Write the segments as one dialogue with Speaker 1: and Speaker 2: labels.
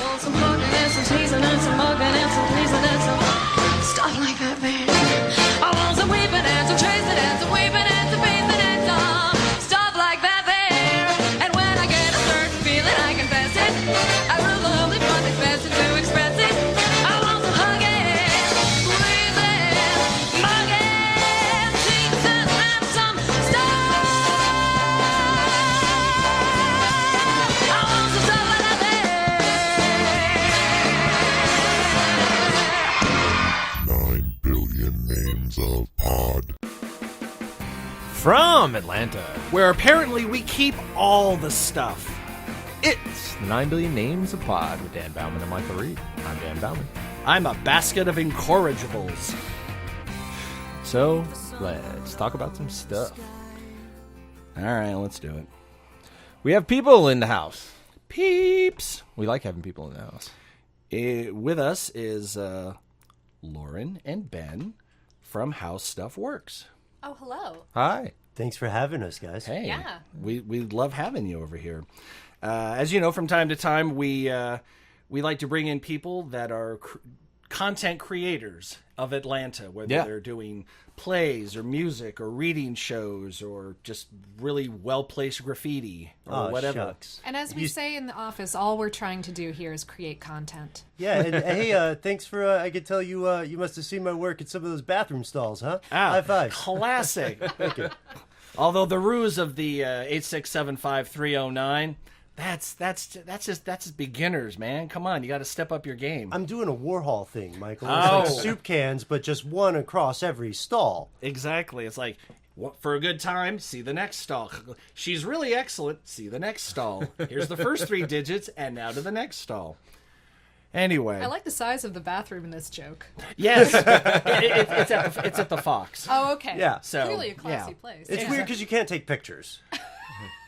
Speaker 1: want some fucking and some teasing and some mugging and some pleasing and some stuff like that, man. I want some weeping and some chasing and some weeping and some pacing and some stuff like that there. And when I get a certain feeling, I confess it. I rule the lovely fun expressing to express it. I want some hugging, squeezing, mugging, teasing and some stuff. I want some stuff like that there.
Speaker 2: 9 billion names of pod.
Speaker 3: From Atlanta,
Speaker 4: Where apparently we keep all the stuff.
Speaker 3: it's the 9 Billion Names of Pod with Dan Bauman and Michael Reed. I'm Dan Bauman.
Speaker 4: I'm a basket of incorrigibles.
Speaker 3: So, let's talk about some stuff.
Speaker 4: All right, let's do it.
Speaker 3: We have people in the house.
Speaker 4: Peeps.
Speaker 3: We like having people in the house.
Speaker 4: With us is Lauren and Ben from How Stuff Works.
Speaker 5: Oh, hello.
Speaker 3: Hi.
Speaker 6: Thanks for having us, guys.
Speaker 4: Hey,
Speaker 5: Yeah.
Speaker 4: we love having you over here. As you know, from time to time, we like to bring in people that are content creators of Atlanta, whether
Speaker 3: Yeah.
Speaker 4: they're doing plays or music or reading shows or just really well-placed graffiti or whatever.
Speaker 6: Shucks.
Speaker 5: And as we say in the office, all we're trying to do here is create content.
Speaker 6: Yeah, and hey, thanks for, I could tell you, you must have seen my work at some of those bathroom stalls, huh? High five.
Speaker 4: Classic.
Speaker 6: Thank you.
Speaker 4: Although the ruse of the 8675309, that's just beginners, man. Come on, you got to step up your game.
Speaker 6: I'm doing a Warhol thing, Michael. It's
Speaker 4: Oh.
Speaker 6: like soup cans, but just one across every stall.
Speaker 4: Exactly. It's like, for a good time, see the next stall. She's really excellent. See the next stall. Here's the first 3 digits, and now to the next stall. Anyway.
Speaker 5: I like the size of the bathroom in this joke.
Speaker 4: Yes. It's at the Fox.
Speaker 5: Oh, okay.
Speaker 6: Yeah.
Speaker 4: So,
Speaker 5: Clearly a classy
Speaker 4: yeah.
Speaker 5: place.
Speaker 6: It's
Speaker 5: Yeah.
Speaker 6: weird because you can't take pictures.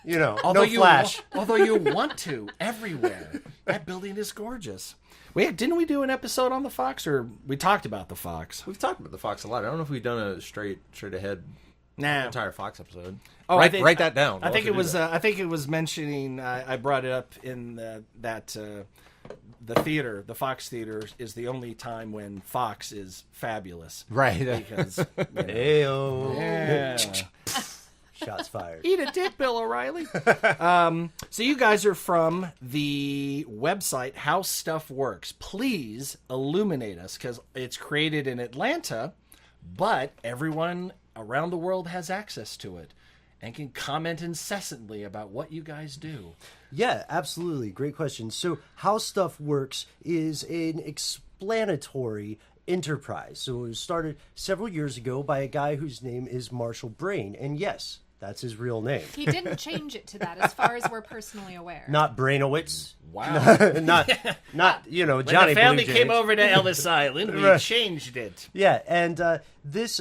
Speaker 6: You know,
Speaker 4: Although
Speaker 6: no flash.
Speaker 4: Although you want to everywhere. That building is gorgeous. Didn't we do an episode on the Fox, or we talked about the Fox?
Speaker 3: We've talked about the Fox a lot. I don't know if we've done a straight ahead
Speaker 4: Nah.
Speaker 3: entire Fox episode.
Speaker 4: Oh,
Speaker 3: write that down.
Speaker 4: I
Speaker 3: We'll
Speaker 4: think
Speaker 3: have
Speaker 4: it
Speaker 3: to do
Speaker 4: was.
Speaker 3: that.
Speaker 4: I think it was mentioning. I brought it up in the theater. The Fox Theater is the only time when Fox is fabulous.
Speaker 3: Right.
Speaker 4: Because
Speaker 6: Ayo.
Speaker 4: yeah.
Speaker 6: Shots fired.
Speaker 4: Eat a dick, Bill O'Reilly. So you guys are from the website How Stuff Works. Please illuminate us, because it's created in Atlanta, but everyone around the world has access to it and can comment incessantly about what you guys do.
Speaker 6: Yeah, absolutely. Great question. So, How Stuff Works is an explanatory enterprise. So, it was started several years ago by a guy whose name is Marshall Brain. And yes, that's his real name.
Speaker 5: He didn't change it to that, as far as we're personally aware.
Speaker 6: Not Brainowitz.
Speaker 4: Wow.
Speaker 6: not you know,
Speaker 4: When
Speaker 6: Johnny
Speaker 4: the family
Speaker 6: Blue
Speaker 4: came
Speaker 6: Jays.
Speaker 4: over to Ellis Island, we
Speaker 6: Right.
Speaker 4: changed it.
Speaker 6: Yeah, and this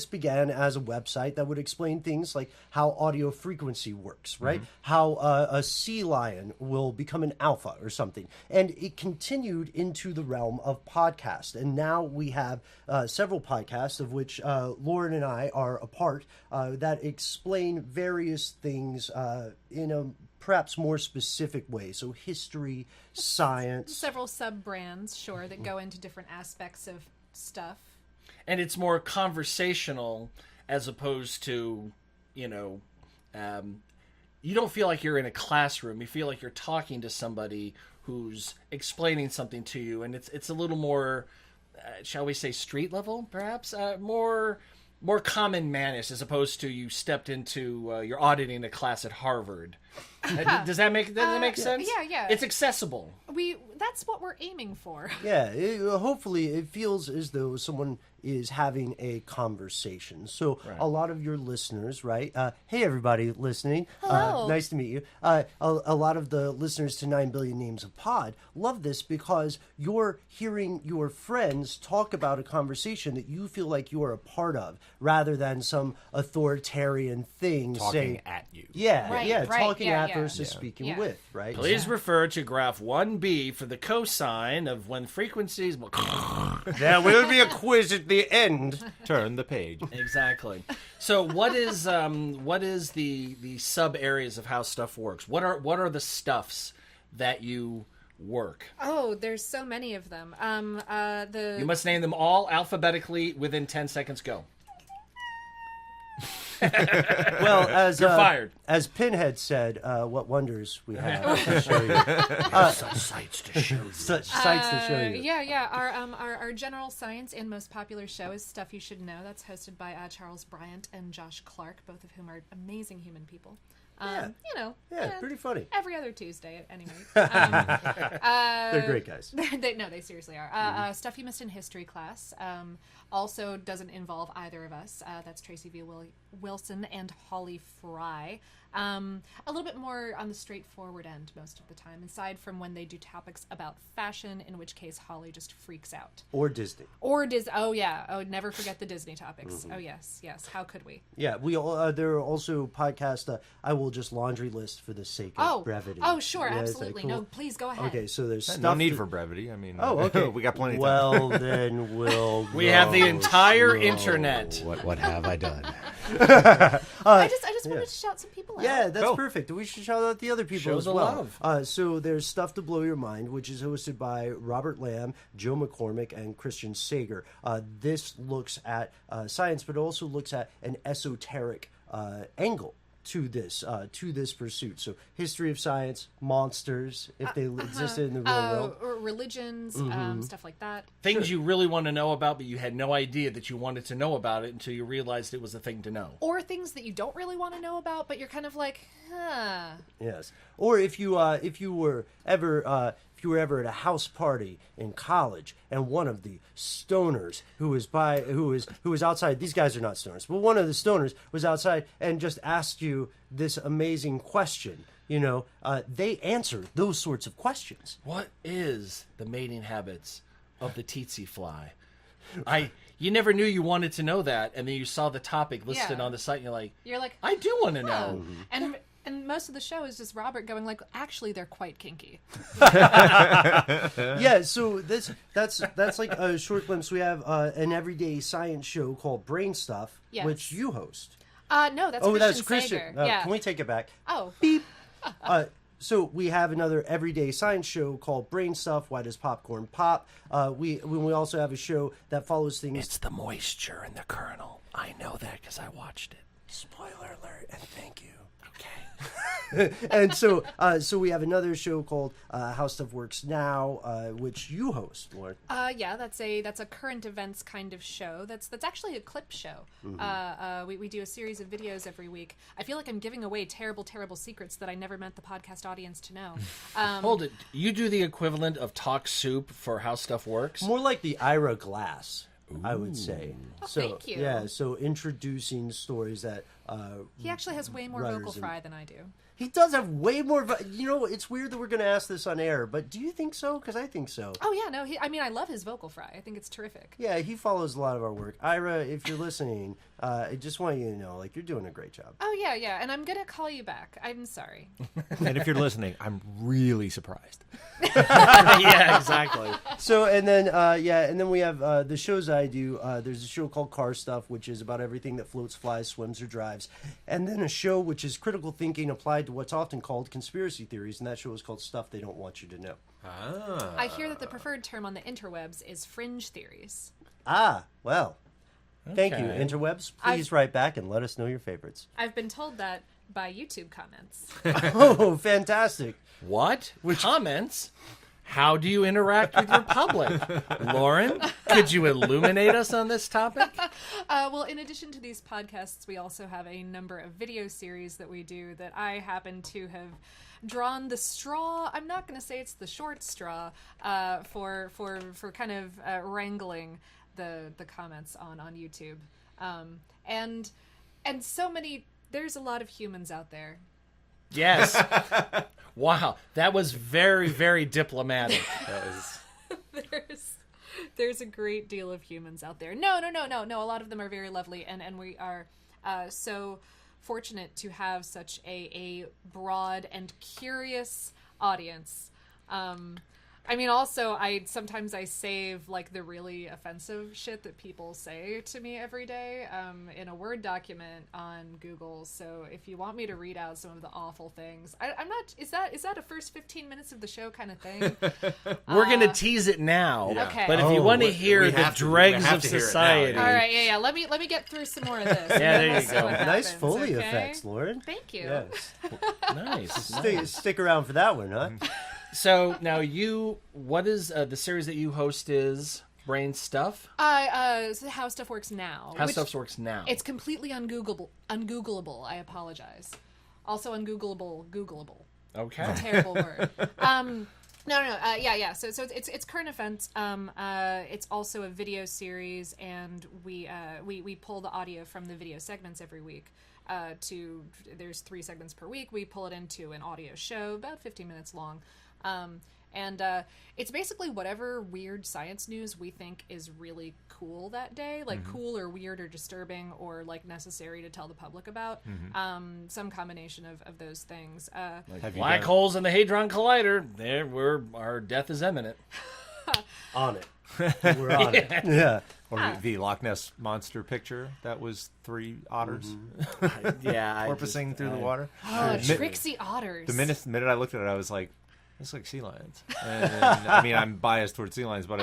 Speaker 6: began as a website that would explain things like how audio frequency works, right? How a sea lion will become an alpha or something. And it continued into the realm of podcast. And now we have several podcasts, of which Lauren and I are a part, that explain various things in a perhaps more specific way. So history, science.
Speaker 5: Several sub-brands, sure, that go into different aspects of stuff.
Speaker 4: And it's more conversational as opposed to, you don't feel like you're in a classroom. You feel like you're talking to somebody who's explaining something to you, and it's a little more, shall we say, street level, perhaps? More common manners, as opposed to you stepped into, you're auditing a class at Harvard. Does that make sense?
Speaker 5: Yeah.
Speaker 4: It's accessible.
Speaker 5: That's what we're aiming for.
Speaker 6: Yeah, hopefully it feels as though someone is having a conversation. So a lot of your listeners, right? Hey, everybody listening.
Speaker 5: Hello.
Speaker 6: Nice to meet you. A lot of the listeners to 9 Billion Names of Pod love this because you're hearing your friends talk about a conversation that you feel like you are a part of, rather than some authoritarian thing
Speaker 3: Talking at you.
Speaker 6: Yeah, talking
Speaker 5: yeah,
Speaker 6: at
Speaker 5: yeah.
Speaker 6: versus speaking with, right?
Speaker 4: Please refer to graph 1B for the cosine of when frequencies...
Speaker 6: There will be a quiz at the end.
Speaker 3: Turn the page.
Speaker 4: Exactly. So what is the sub areas of How Stuff Works? What are the stuffs that you work?
Speaker 5: Oh, there's so many of them.
Speaker 4: You must name them all alphabetically within 10 seconds. Go.
Speaker 6: Well, as
Speaker 4: You're fired.
Speaker 6: As Pinhead said, what wonders we have to show you.
Speaker 4: Such sights to show you.
Speaker 6: Such sights to show you.
Speaker 5: Yeah. Our general science and most popular show is Stuff You Should Know. That's hosted by Charles Bryant and Josh Clark, both of whom are amazing human people.
Speaker 6: Yeah, pretty funny.
Speaker 5: Every other Tuesday, at any rate.
Speaker 6: They're great guys.
Speaker 5: They seriously are. Stuff You Missed in History Class also doesn't involve either of us. That's Tracy V. Wilson and Holly Fry. A little bit more on the straightforward end most of the time, aside from when they do topics about fashion, in which case Holly just freaks out.
Speaker 6: Or Disney.
Speaker 5: Oh, yeah. Oh, never forget the Disney topics. Oh, yes. How could we?
Speaker 6: Yeah, we all, there are also podcasts, I will just laundry list for the sake of brevity.
Speaker 5: Oh, sure,
Speaker 6: Yeah, is that
Speaker 5: absolutely.
Speaker 6: cool?
Speaker 5: No, please go ahead.
Speaker 6: Okay, so there's stuff
Speaker 3: No need
Speaker 6: to-
Speaker 3: for brevity. I mean,
Speaker 6: Oh, okay.
Speaker 3: we got plenty of time.
Speaker 6: Well, then
Speaker 4: We have the
Speaker 6: go
Speaker 4: entire
Speaker 6: slow.
Speaker 4: internet.
Speaker 7: What have I done?
Speaker 5: I just wanted to shout some people out.
Speaker 6: Yeah, that's
Speaker 3: Go.
Speaker 6: perfect. We should shout out the other people
Speaker 4: Show
Speaker 6: as
Speaker 4: the
Speaker 6: well.
Speaker 4: love.
Speaker 6: So there's Stuff to Blow Your Mind, which is hosted by Robert Lamb, Joe McCormick, and Christian Sager. This looks at science, but also looks at an esoteric angle to this pursuit. So history of science, monsters, if they existed in the real world.
Speaker 5: Or religions, stuff like that.
Speaker 4: Things you really want to know about, but you had no idea that you wanted to know about it until you realized it was a thing to know.
Speaker 5: Or things that you don't really want to know about, but you're kind of like, huh.
Speaker 6: Yes. Or if you were ever at a house party in college and one of the stoners who was outside, these guys are not stoners, but one of the stoners was outside and just asked you this amazing question, they answer those sorts of questions.
Speaker 4: What is the mating habits of the tsetse fly? You never knew you wanted to know that, and then you saw the topic listed
Speaker 5: Yeah.
Speaker 4: on the site, and you're like,
Speaker 5: I
Speaker 4: I do want to
Speaker 5: huh.
Speaker 4: know.
Speaker 5: And most of the show is just Robert going like, actually, they're quite kinky.
Speaker 6: Yeah, so that's like a short glimpse. We have an everyday science show called Brain Stuff,
Speaker 5: Yes.
Speaker 6: which you host.
Speaker 5: No, that's Christian
Speaker 6: That's Christian.
Speaker 5: Sager. Yeah.
Speaker 6: Can we take it back?
Speaker 5: Oh.
Speaker 6: Beep. So we have another everyday science show called Brain Stuff. Why does popcorn pop? We also have a show that follows things.
Speaker 4: It's the moisture in the kernel. I know that because I watched it.
Speaker 6: Spoiler alert, and thank you.
Speaker 4: Okay.
Speaker 6: And so we have another show called How Stuff Works Now, which you host, Lauren.
Speaker 5: Yeah, that's a current events kind of show. That's actually a clip show. We do a series of videos every week. I feel like I'm giving away terrible secrets that I never meant the podcast audience to know.
Speaker 4: Hold it. You do the equivalent of Talk Soup for How Stuff Works?
Speaker 6: More like the Ira Glass, I would say. So
Speaker 5: thank you.
Speaker 6: yeah, so introducing stories that
Speaker 5: He actually has way more
Speaker 6: Rudders
Speaker 5: vocal
Speaker 6: and-
Speaker 5: fry than I do.
Speaker 6: he does have way more. It's weird that we're going to ask this on air, but do you think so? Because I think so.
Speaker 5: Oh yeah, no. I love his vocal fry. I think it's terrific.
Speaker 6: Yeah, he follows a lot of our work. Ira, if you're listening, I just want you to know, you're doing a great job.
Speaker 5: Oh yeah, and I'm gonna call you back. I'm sorry.
Speaker 3: And if you're listening, I'm really surprised.
Speaker 4: Yeah, exactly.
Speaker 6: So, and then we have the shows I do. There's a show called Car Stuff, which is about everything that floats, flies, swims, or drives. And then a show which is critical thinking applied to what's often called conspiracy theories, and that show is called Stuff They Don't Want You to Know.
Speaker 5: I hear that the preferred term on the interwebs is fringe theories.
Speaker 6: Ah, well. Thank you,
Speaker 4: Okay.
Speaker 6: interwebs. Please write back and let us know your favorites.
Speaker 5: I've been told that by YouTube comments.
Speaker 6: Oh, fantastic.
Speaker 4: What? Comments? How do you interact with your public? Lauren, could you illuminate us on this topic?
Speaker 5: Well, in addition to these podcasts, we also have a number of video series that we do that I happen to have drawn the straw. I'm not going to say it's the short straw for kind of wrangling the comments on YouTube. And so many. There's a lot of humans out there.
Speaker 4: Yes. Wow, that was very, very diplomatic.
Speaker 5: There's a great deal of humans out there. No. A lot of them are very lovely, and we are so fortunate to have such a broad and curious audience. I mean, also, sometimes I save like the really offensive shit that people say to me every day in a Word document on Google. So if you want me to read out some of the awful things, I'm not. Is that a first 15 minutes of the show kind of thing?
Speaker 4: We're gonna tease it now.
Speaker 5: Okay.
Speaker 4: But if you want to hear
Speaker 3: we
Speaker 4: the
Speaker 3: have to- we
Speaker 4: dregs
Speaker 3: have
Speaker 4: of
Speaker 3: to hear it now,
Speaker 4: society,
Speaker 5: All right, yeah. Let me get through some more of this.
Speaker 4: Yeah, there you
Speaker 5: We'll see
Speaker 4: go.
Speaker 5: what
Speaker 6: Nice
Speaker 5: happens,
Speaker 6: Foley
Speaker 5: okay?
Speaker 6: effects, Lauren.
Speaker 5: Thank you.
Speaker 6: Yes.
Speaker 4: nice.
Speaker 6: Stick around for that one, huh?
Speaker 4: So now what is the series that you host is Brain Stuff?
Speaker 5: So How Stuff Works Now.
Speaker 4: How
Speaker 5: which-
Speaker 4: Stuff Works Now.
Speaker 5: It's completely ungoogleable. I apologize. Also Googleable.
Speaker 4: Okay.
Speaker 5: Terrible word. No. Yeah. So it's current events. It's also a video series, and we pull the audio from the video segments every week. There's 3 segments per week. We pull it into an audio show, about 15 minutes long. And it's basically whatever weird science news we think is really cool that day, like cool or weird or disturbing or like necessary to tell the public about. Some combination of those things.
Speaker 4: Like black holes in the Hadron Collider. Our death is imminent.
Speaker 6: On it. We're on it. Yeah.
Speaker 3: Or the Loch Ness monster picture that was 3 otters
Speaker 4: Yeah.
Speaker 3: porpoising through the water.
Speaker 5: Oh, tricksy otters.
Speaker 3: The minute I looked at it, I was like, "It's like sea lions." And I mean, I'm biased towards sea lions, but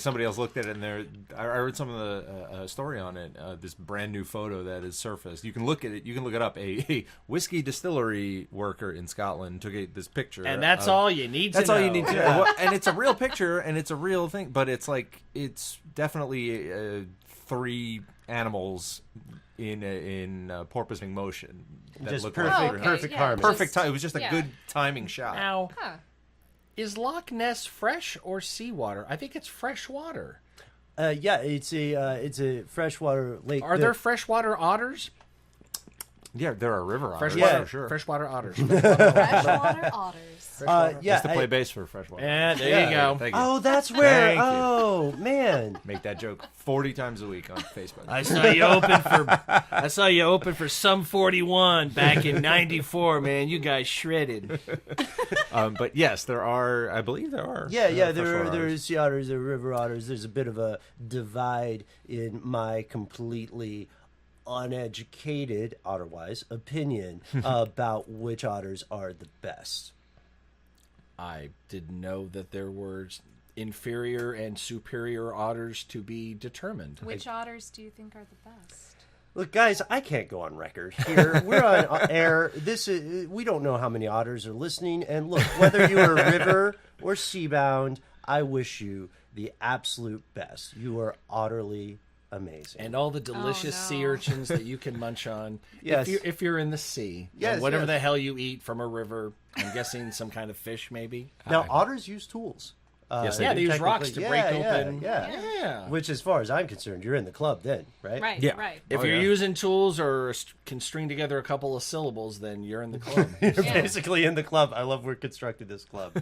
Speaker 3: somebody else looked at it, and I read some of the story on it. This brand new photo that has surfaced. You can look at it. You can look it up. A whiskey distillery worker in Scotland took this picture,
Speaker 4: And that's all you need to know.
Speaker 3: That's all you need to know. Well, and it's a real picture, and it's a real thing, but it's definitely 3 animals in porpoising motion. That
Speaker 6: Just
Speaker 3: look
Speaker 6: perfect,
Speaker 3: like
Speaker 5: okay,
Speaker 6: perfect
Speaker 5: yeah,
Speaker 6: harmony.
Speaker 3: perfect time. It was just a
Speaker 5: yeah.
Speaker 3: good timing shot.
Speaker 4: Now,
Speaker 5: Huh.
Speaker 4: is Loch Ness fresh or seawater? I think it's fresh water.
Speaker 6: Yeah, it's a freshwater lake.
Speaker 4: Are there freshwater otters?
Speaker 3: Yeah, there are river otters,
Speaker 4: Freshwater,
Speaker 3: for sure.
Speaker 4: Freshwater otters.
Speaker 5: Freshwater otters.
Speaker 6: Yeah,
Speaker 3: Used to play bass for freshwater.
Speaker 4: And there you go.
Speaker 3: Thank you.
Speaker 6: Oh, that's where.
Speaker 3: Thank you.
Speaker 6: Oh, man.
Speaker 3: Make that joke 40 times a week on Facebook.
Speaker 4: I saw you open for Sum 41 back in '94, man. You guys shredded.
Speaker 3: But yes, there are. I believe there are.
Speaker 6: Yeah,
Speaker 3: freshwater
Speaker 6: there
Speaker 3: otters.
Speaker 6: is sea otters, there are river otters. There's a bit of a divide in my completely uneducated, otherwise, opinion about which otters are the best.
Speaker 4: I didn't know that there were inferior and superior otters to be determined.
Speaker 5: Which otters do you think are the best?
Speaker 6: Look, guys, I can't go on record here. We're on air. We don't know how many otters are listening. And look, whether you are river or seabound, I wish you the absolute best. You are utterly amazing.
Speaker 4: And all the delicious
Speaker 5: Oh, no.
Speaker 4: sea urchins that you can munch on.
Speaker 6: Yes.
Speaker 4: If you're in the sea.
Speaker 6: Yes,
Speaker 4: And whatever
Speaker 6: yes.
Speaker 4: the hell you eat from a river. I'm guessing some kind of fish, maybe.
Speaker 6: Now, otters use tools.
Speaker 3: Yes,
Speaker 4: Yeah,
Speaker 3: do.
Speaker 4: they use rocks to break open.
Speaker 6: Yeah. Which, as far as I'm concerned, you're in the club then, right?
Speaker 5: Right,
Speaker 3: Yeah.
Speaker 5: right.
Speaker 4: If
Speaker 3: Oh,
Speaker 4: you're
Speaker 3: yeah.
Speaker 4: using tools or can string together a couple of syllables, then you're in the club.
Speaker 6: You're basically in the club. I love we're constructed this club.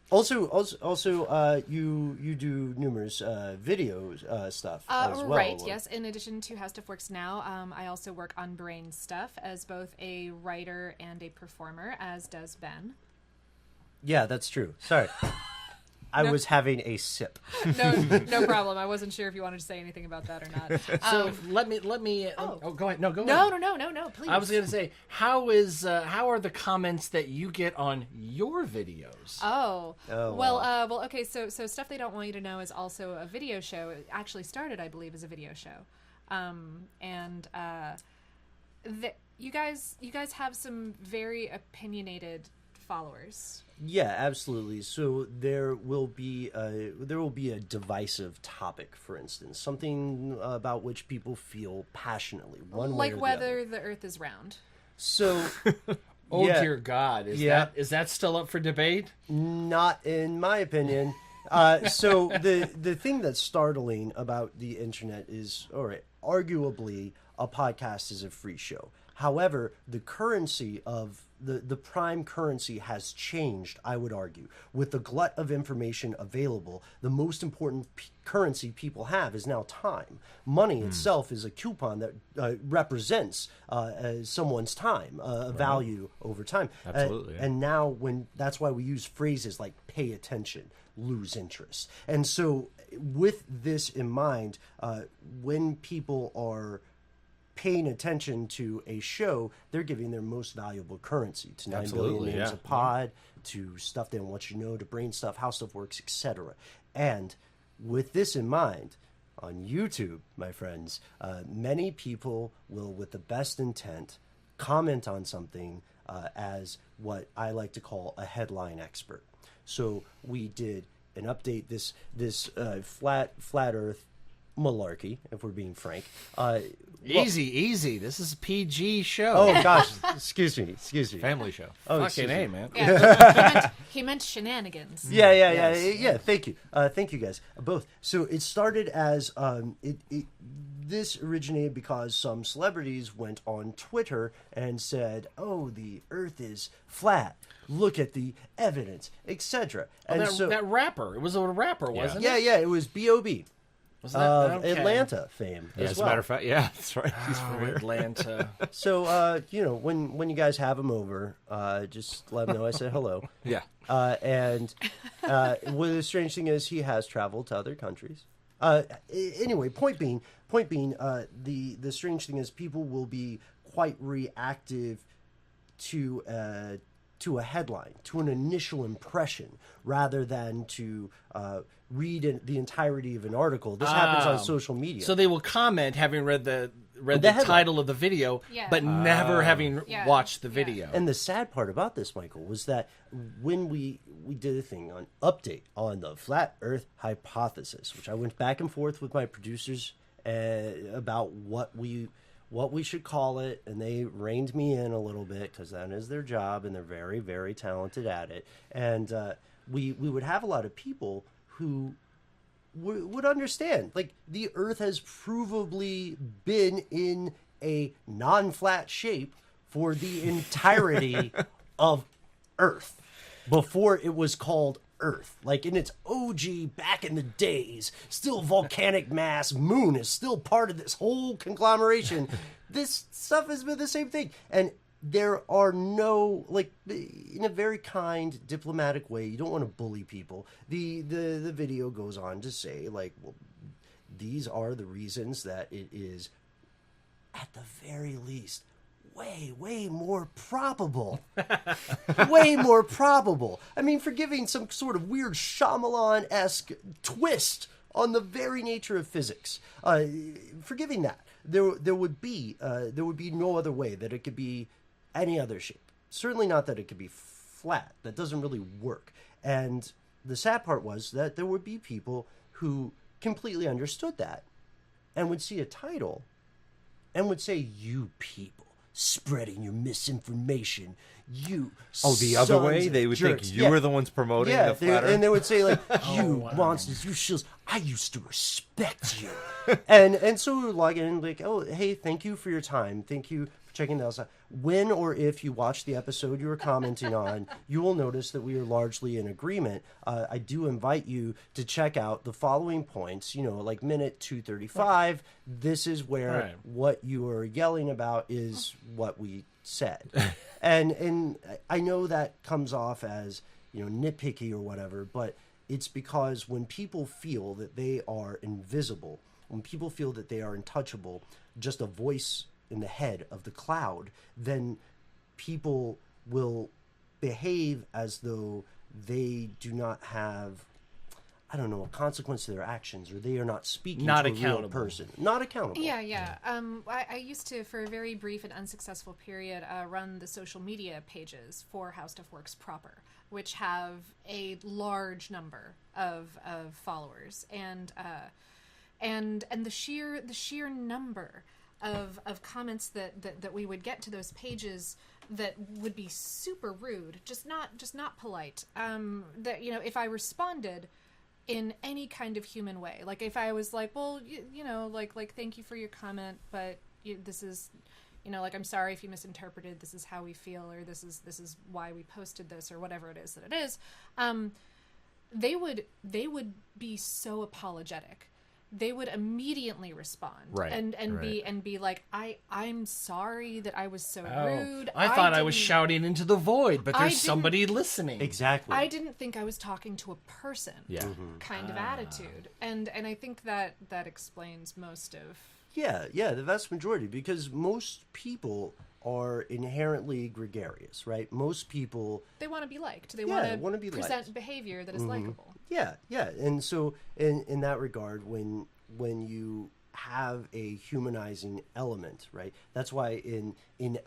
Speaker 6: Also, you do numerous videos stuff as well.
Speaker 5: Right, yes. In addition to How Stuff Works Now, I also work on Brain Stuff as both a writer and a performer, as does Ben.
Speaker 6: Yeah, that's true. Sorry. I was having a sip.
Speaker 5: No problem. I wasn't sure if you wanted to say anything about that or not.
Speaker 4: So let me. Oh, go ahead. No, go
Speaker 5: No,
Speaker 4: ahead.
Speaker 5: no, please.
Speaker 4: I was going to say, how are the comments that you get on your videos?
Speaker 5: Oh,
Speaker 6: Oh,
Speaker 5: well, okay. So Stuff They Don't Want You to Know is also a video show. It actually started, I believe, as a video show, you guys have some very opinionated followers.
Speaker 6: Yeah, absolutely. So there will be a divisive topic, for instance, something about which people feel passionately, one way
Speaker 5: Like
Speaker 6: or
Speaker 5: whether
Speaker 6: the other.
Speaker 5: the Earth is round.
Speaker 6: So,
Speaker 4: Oh
Speaker 6: yeah,
Speaker 4: dear God, is that still up for debate?
Speaker 6: not in my opinion. So the thing that's startling about the internet is, all right, arguably a podcast is a free show. However, the currency of the prime currency has changed, I would argue. With the glut of information available, the most important currency people have is now time. Money itself is a coupon that represents someone's time, value over time.
Speaker 3: Absolutely, yeah.
Speaker 6: And now that's why we use phrases like pay attention, lose interest. And so with this in mind, when people are paying attention to a show, they're giving their most valuable currency to 9 billion
Speaker 3: Absolutely,
Speaker 6: names
Speaker 3: yeah.
Speaker 6: a pod, to stuff they don't want you to know, to brain stuff, how stuff works, etc. And with this in mind, on YouTube, my friends, many people will, with the best intent, comment on something as what I like to call a headline expert. So we did an update, this flat Earth malarkey, if we're being frank.
Speaker 4: Easy. This is a PG show.
Speaker 6: Oh gosh, excuse me.
Speaker 3: Family show.
Speaker 6: Oh,
Speaker 4: Fucking
Speaker 6: excuse
Speaker 4: A,
Speaker 6: me.
Speaker 4: man.
Speaker 5: Yeah, he meant shenanigans.
Speaker 6: Yeah. Thank you guys both. So it started as this originated because some celebrities went on Twitter and said, "Oh, the Earth is flat. Look at the evidence, etc." And
Speaker 4: That rapper. It was a rapper, wasn't it?
Speaker 6: yeah, it was B.O.B.
Speaker 4: Was that
Speaker 6: of
Speaker 4: okay.
Speaker 6: Atlanta fame.
Speaker 3: Yeah,
Speaker 6: as
Speaker 3: as
Speaker 6: well.
Speaker 3: a matter of fact, yeah, that's right. He's
Speaker 4: Oh,
Speaker 3: from here.
Speaker 4: Atlanta.
Speaker 6: So when you guys have him over, just let him know I said hello.
Speaker 3: Yeah.
Speaker 6: And well, the strange thing is he has traveled to other countries. Anyway, point being, the strange thing is people will be quite reactive to a headline, to an initial impression, rather than to read the entirety of an article. This happens on social media.
Speaker 4: So they will comment having read the
Speaker 6: headline.
Speaker 4: title of the video,
Speaker 5: Yeah.
Speaker 4: but never having
Speaker 5: Yeah.
Speaker 4: watched the
Speaker 5: Yeah.
Speaker 4: video.
Speaker 6: And the sad part about this, Michael, was that when we did a thing on update on the flat Earth hypothesis, which I went back and forth with my producers about what we should call it, and they reined me in a little bit because that is their job, and they're very, very talented at it. And we would have a lot of people who would understand, like, the Earth has provably been in a non-flat shape for the entirety of Earth before it was called Earth. Like, in its OG back in the days, still volcanic mass, moon is still part of this whole conglomeration. This stuff has been the same thing. And there are no, like, in a very kind, diplomatic way, you don't want to bully people. The video goes on to say, like, well, these are the reasons that it is, at the very least, way more probable. Way more probable. I mean, for giving some sort of weird Shyamalan-esque twist on the very nature of physics. Forgiving that, there would be no other way that it could be any other shape. Certainly not that it could be flat. That doesn't really work. And the sad part was that there would be people who completely understood that and would see a title and would say, "You people spreading your misinformation, you
Speaker 3: The other way?
Speaker 6: sons of
Speaker 3: They would
Speaker 6: jerks."
Speaker 3: think you were the ones promoting the flat Earth?
Speaker 6: And they would say, like, "You monsters, you shills, I used to respect you." and so we would log in, like, "Oh, hey, thank you for your time. Thank you for checking that out." When or if you watch the episode you were commenting on, you will notice that we are largely in agreement. I do invite you to check out the following points, like minute 235. This is where
Speaker 4: Right.
Speaker 6: what you are yelling about is what we said. And I know that comes off as, nitpicky or whatever, but it's because when people feel that they are invisible, when people feel that they are untouchable, just a voice in the head of the cloud, then people will behave as though they do not have, I don't know, a consequence to their actions, or they are not speaking
Speaker 4: Not
Speaker 6: to a real
Speaker 4: accountable.
Speaker 6: person. Not accountable.
Speaker 5: Yeah. I used to, for a very brief and unsuccessful period, run the social media pages for How Stuff Works proper, which have a large number of followers, and the sheer number of comments that we would get to those pages that would be super rude, just not polite. That if I responded in any kind of human way, like if I was like, well, like thank you for your comment, but this is, you know, like, I'm sorry if you misinterpreted, this is how we feel, or this is why we posted this, or whatever it is that it is, they would be so apologetic. They would immediately respond,
Speaker 3: Right,
Speaker 5: and be like, I'm sorry that I was so rude.
Speaker 4: I thought I was
Speaker 5: didn't-
Speaker 4: shouting into the void, but
Speaker 5: I
Speaker 4: there's
Speaker 5: didn't-
Speaker 4: somebody listening.
Speaker 6: Exactly.
Speaker 5: I didn't think I was talking to a person.
Speaker 3: Yeah.
Speaker 5: Kind of attitude, and I think that explains most of.
Speaker 6: Yeah, the vast majority, because most people are inherently gregarious, right? Most people,
Speaker 5: They want to be liked. They
Speaker 6: Yeah,
Speaker 5: want
Speaker 6: wanna
Speaker 5: to
Speaker 6: be
Speaker 5: present
Speaker 6: liked.
Speaker 5: behavior that is likable.
Speaker 6: yeah, and so in that regard, when you have a humanizing element, right? That's why in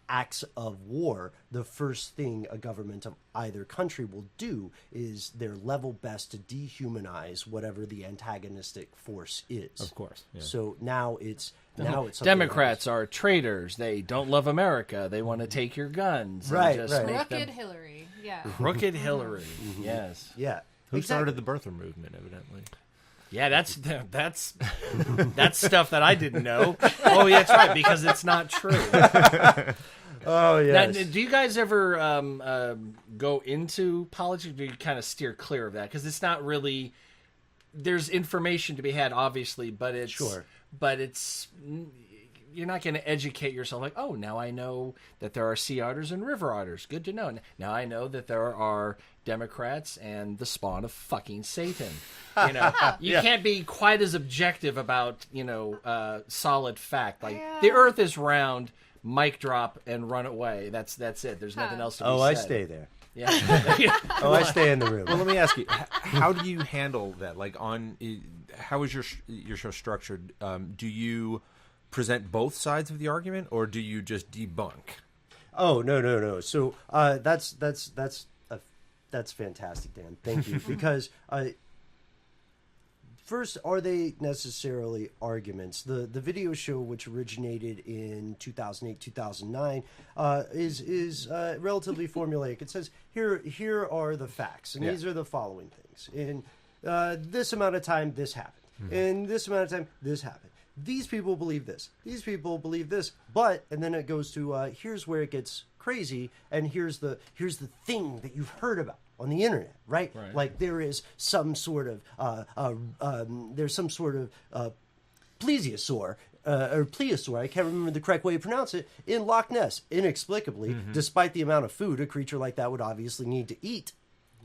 Speaker 6: acts of war, the first thing a government of either country will do is their level best to dehumanize whatever the antagonistic force is.
Speaker 3: Of course. Yeah.
Speaker 6: So now it's something
Speaker 4: Democrats are traitors. They don't love America. They want to take your guns. and
Speaker 6: Right,
Speaker 4: just
Speaker 6: right.
Speaker 4: make
Speaker 5: Crooked
Speaker 4: them-
Speaker 5: Hillary, yeah.
Speaker 4: Crooked Hillary. Yes.
Speaker 6: Yeah.
Speaker 3: Who
Speaker 6: exactly.
Speaker 3: started the birther movement, evidently?
Speaker 4: Yeah, that's stuff that I didn't know. Oh, yeah, that's right, because it's not true.
Speaker 6: Oh
Speaker 4: Now,
Speaker 6: yes.
Speaker 4: do you guys ever go into politics, or do you kind of steer clear of that? Because it's not really. There's information to be had, obviously, but it's
Speaker 6: Sure.
Speaker 4: But it's you're not going to educate yourself like, oh, now I know that there are sea otters and river otters. Good to know. Now I know that there are Democrats and the spawn of fucking Satan. You know, you can't be quite as objective about solid fact. Like the Earth is round. Mic drop and run away. That's it. There's nothing else to be said.
Speaker 6: I stay there.
Speaker 4: Yeah.
Speaker 6: Oh, I stay in the room.
Speaker 3: Well, let me ask you, how do you handle that? Like, how is your show structured? Do you present both sides of the argument, or do you just debunk?
Speaker 6: Oh no. So that's fantastic, Dan. Thank you. Because first, are they necessarily arguments? The video show, which originated in 2008, 2009, is relatively formulaic. It says here are the facts, and these are the following things. In this amount of time, this happened. In this amount of time, this happened. These people believe this. These people believe this. But, and then it goes to here's where it gets crazy, and here's the thing that you've heard about on the internet, right? Like there is some sort of plesiosaur or plesiosaur, I can't remember the correct way to pronounce it, in Loch Ness, inexplicably, despite the amount of food a creature like that would obviously need to eat,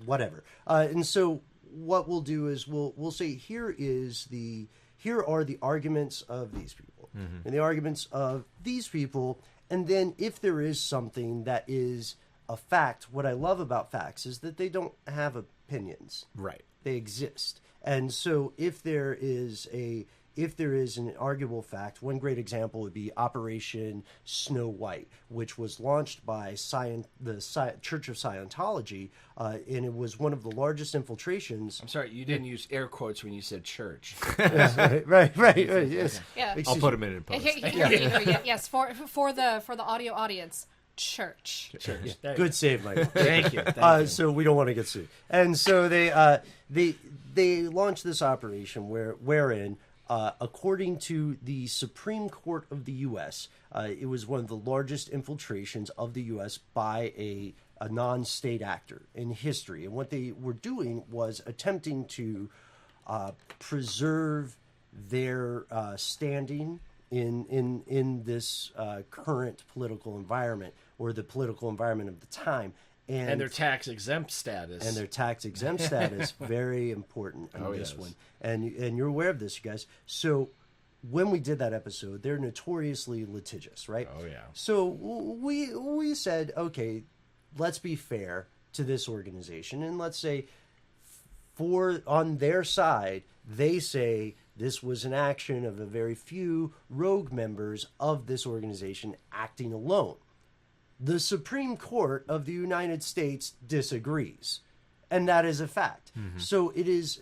Speaker 6: whatever. And so what we'll do is we'll say here are the arguments of these people and the arguments of these people, and then if there is something that is a fact, what I love about facts is that they don't have opinions.
Speaker 3: Right.
Speaker 6: They exist. And so if there is an arguable fact, one great example would be Operation Snow White, which was launched by the Church of Scientology, and it was one of the largest infiltrations.
Speaker 4: I'm sorry, you didn't use air quotes when you said church.
Speaker 6: Right, yes.
Speaker 5: Yeah.
Speaker 3: I'll put them in post.
Speaker 5: Yes, for the audio audience, church.
Speaker 6: Good save, Michael.
Speaker 4: Thank you.
Speaker 6: So we don't want to get sued. And so they launched this operation wherein, according to the Supreme Court of the U.S., it was one of the largest infiltrations of the U.S. by a non-state actor in history. And what they were doing was attempting to preserve their standing in this current political environment, or the political environment of the time.
Speaker 4: And their tax exempt status.
Speaker 6: And their tax exempt status, very important in this one. And you're aware of this, you guys. So when we did that episode, they're notoriously litigious, right?
Speaker 4: Oh, yeah.
Speaker 6: So we said, okay, let's be fair to this organization, and let's say on their side, they say this was an action of a very few rogue members of this organization acting alone. The Supreme Court of the United States disagrees, and that is a fact. So it is,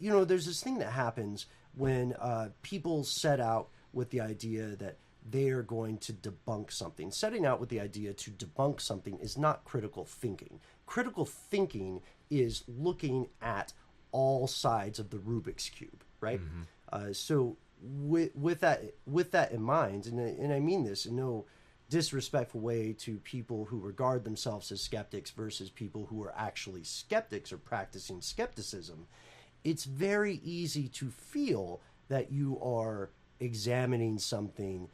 Speaker 6: there's this thing that happens when people set out with the idea that they are going to debunk something. Setting out with the idea to debunk something is not critical thinking. Critical thinking is looking at all sides of the Rubik's Cube, right? So with that in mind, and I mean this in no disrespectful way to people who regard themselves as skeptics versus people who are actually skeptics or practicing skepticism, it's very easy to feel that you are examining something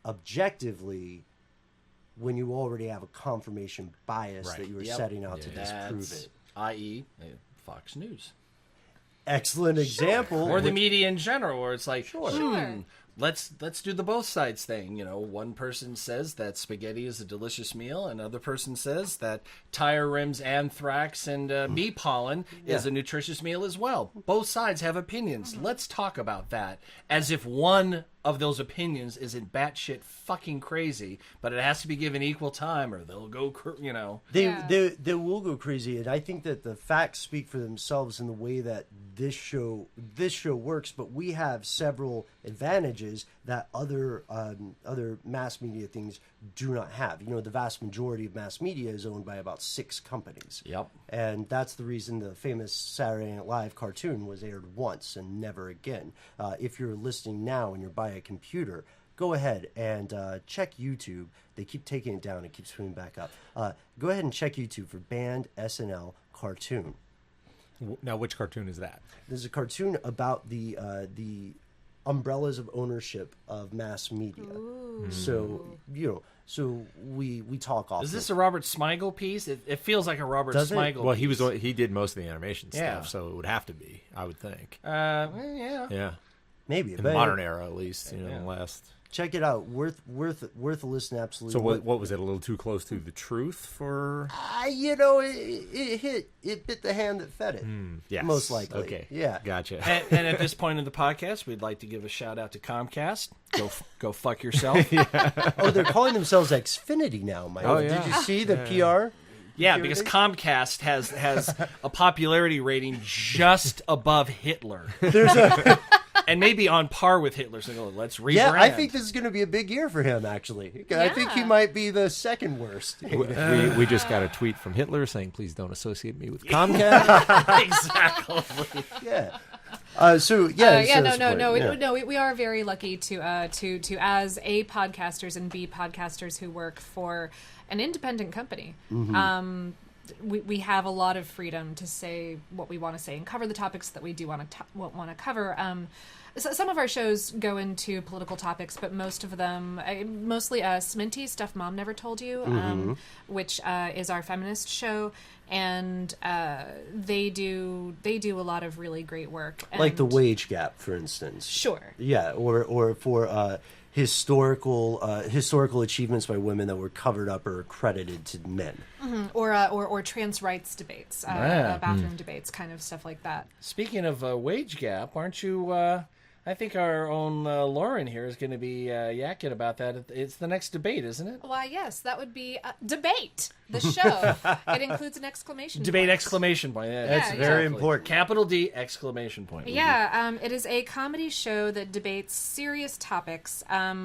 Speaker 6: objectively when you already have a confirmation bias that you are setting out to disprove it.
Speaker 4: I.e., Fox News.
Speaker 6: Excellent example.
Speaker 4: Or the media in general, where it's like,
Speaker 5: Sure.
Speaker 4: let's do the both sides thing. You know, one person says that spaghetti is a delicious meal, another person says that tire rims, anthrax, and bee pollen is a nutritious meal as well. Both sides have opinions. Let's talk about that as if one of those opinions isn't batshit fucking crazy, but it has to be given equal time, or they'll go,
Speaker 6: They will go crazy, and I think that the facts speak for themselves in the way that this show works. But we have several advantages that other mass media things do not have. You know, the vast majority of mass media is owned by about 6 companies.
Speaker 4: Yep.
Speaker 6: And that's the reason the famous Saturday Night Live cartoon was aired once and never again. If you're listening now and you're by a computer, go ahead and check YouTube. They keep taking it down. It keeps coming back up. Go ahead and check YouTube for Banned SNL Cartoon.
Speaker 3: Now, which cartoon is that?
Speaker 6: There's a cartoon about the umbrellas of ownership of mass media. Ooh. So, so we talk often.
Speaker 4: Is this a Robert Smigel piece? It feels like a Robert Smigel
Speaker 3: Well,
Speaker 4: piece.
Speaker 3: he did most of the animation stuff, so it would have to be, I would think.
Speaker 4: Yeah.
Speaker 6: Maybe.
Speaker 3: In the modern era, at least, the last...
Speaker 6: Check it out. Worth a listen, absolutely.
Speaker 3: So what was it? A little too close to the truth for?
Speaker 6: It bit the hand that fed it.
Speaker 3: Yes.
Speaker 6: Most likely.
Speaker 3: Okay.
Speaker 6: Yeah.
Speaker 3: Gotcha.
Speaker 4: And at this point in the podcast, we'd like to give a shout out to Comcast. Go fuck yourself.
Speaker 6: Oh, they're calling themselves Xfinity now, Mike.
Speaker 3: Oh, yeah.
Speaker 6: Did you see the PR?
Speaker 4: Yeah, because Comcast has a popularity rating just above Hitler. And maybe on par with Hitler. So let's rebrand.
Speaker 6: Yeah, I think this is going to be a big year for him, actually. I think he might be the second worst.
Speaker 3: We just got a tweet from Hitler saying, please don't associate me with Comcast.
Speaker 4: Exactly.
Speaker 6: Yeah.
Speaker 5: We are very lucky to as A, podcasters, and B, podcasters who work for an independent company. Mm-hmm. We have a lot of freedom to say what we want to say and cover the topics that we do want to cover. So some of our shows go into political topics, but most of them, mostly Sminty, Stuff Mom Never Told You, which is our feminist show, and they do a lot of really great work.
Speaker 6: Like the wage gap, for instance.
Speaker 5: Sure.
Speaker 6: Yeah, or for historical achievements by women that were covered up or credited to men.
Speaker 5: Mm-hmm. Or trans rights debates, bathroom debates, kind of stuff like that.
Speaker 4: Speaking of wage gap, aren't you... I think our own Lauren here is going to be yakking about that. It's the next debate, isn't it?
Speaker 5: Why, yes, that would be Debate, the show. It includes an exclamation
Speaker 4: Debate
Speaker 5: point.
Speaker 4: Exclamation point. Yeah,
Speaker 6: That's very important.
Speaker 4: Capital D exclamation point.
Speaker 5: Yeah, it is a comedy show that debates serious topics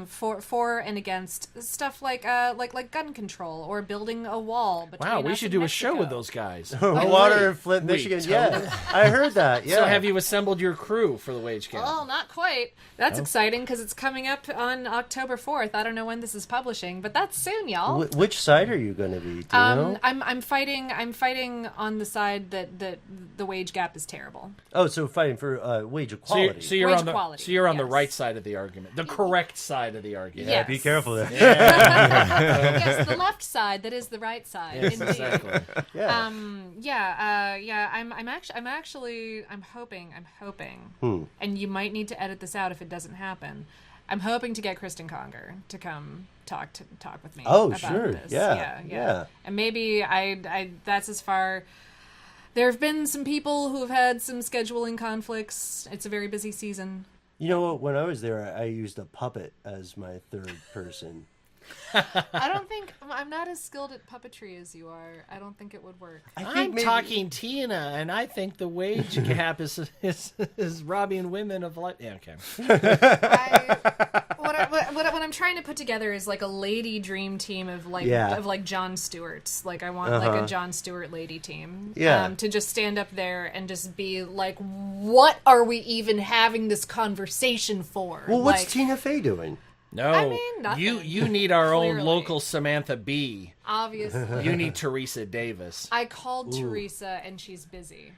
Speaker 5: for and against stuff like gun control or building a wall between
Speaker 4: Wow, we
Speaker 5: us
Speaker 4: should
Speaker 5: and
Speaker 4: do
Speaker 5: Mexico.
Speaker 4: a show with those guys.
Speaker 6: Water in Flint, Michigan. Yeah, I heard that. Yeah.
Speaker 4: So have you assembled your crew for the wage gap?
Speaker 5: Well, not quite. That's exciting because it's coming up on October 4th. I don't know when this is publishing, but that's soon, y'all.
Speaker 6: Which side are you going to be? Do you know?
Speaker 5: I'm fighting on the side that the wage gap is terrible.
Speaker 6: Oh, so fighting for wage equality.
Speaker 4: So you're
Speaker 5: Wage
Speaker 4: on the
Speaker 5: equality,
Speaker 4: so you're on the
Speaker 5: yes.
Speaker 4: right side of the argument, the correct side of the argument.
Speaker 5: Yes.
Speaker 6: Be careful there.
Speaker 5: Yes, the left side that is the right side.
Speaker 4: Yes,
Speaker 5: Indeed.
Speaker 4: exactly.
Speaker 6: Yeah.
Speaker 5: I'm hoping, and you might need to edit this out if it doesn't happen. I'm hoping to get Kristen Conger to come talk with me.
Speaker 6: Oh,
Speaker 5: about
Speaker 6: sure.
Speaker 5: This.
Speaker 6: Yeah.
Speaker 5: And maybe I that's as far. There have been some people who have had some scheduling conflicts. It's a very busy season.
Speaker 6: You know what? When I was there, I used a puppet as my third person.
Speaker 5: I'm not as skilled at puppetry as you are. I don't think it would work.
Speaker 4: I'm talking Tina, and I think the wage gap is robbing women of life. Yeah, okay.
Speaker 5: What I'm trying to put together is like a lady dream team of like
Speaker 6: Yeah.
Speaker 5: Jon Stewart's. Like I want like a Jon Stewart lady team.
Speaker 6: Yeah.
Speaker 5: To just stand up there and just be like, what are we even having this conversation for?
Speaker 6: Well, what's
Speaker 5: like,
Speaker 6: Tina Fey doing?
Speaker 4: No,
Speaker 5: I mean, nothing.
Speaker 4: you need our own
Speaker 5: Clearly.
Speaker 4: local Samantha Bee.
Speaker 5: obviously.
Speaker 4: You need Teresa Davis.
Speaker 5: I called Teresa and she's busy.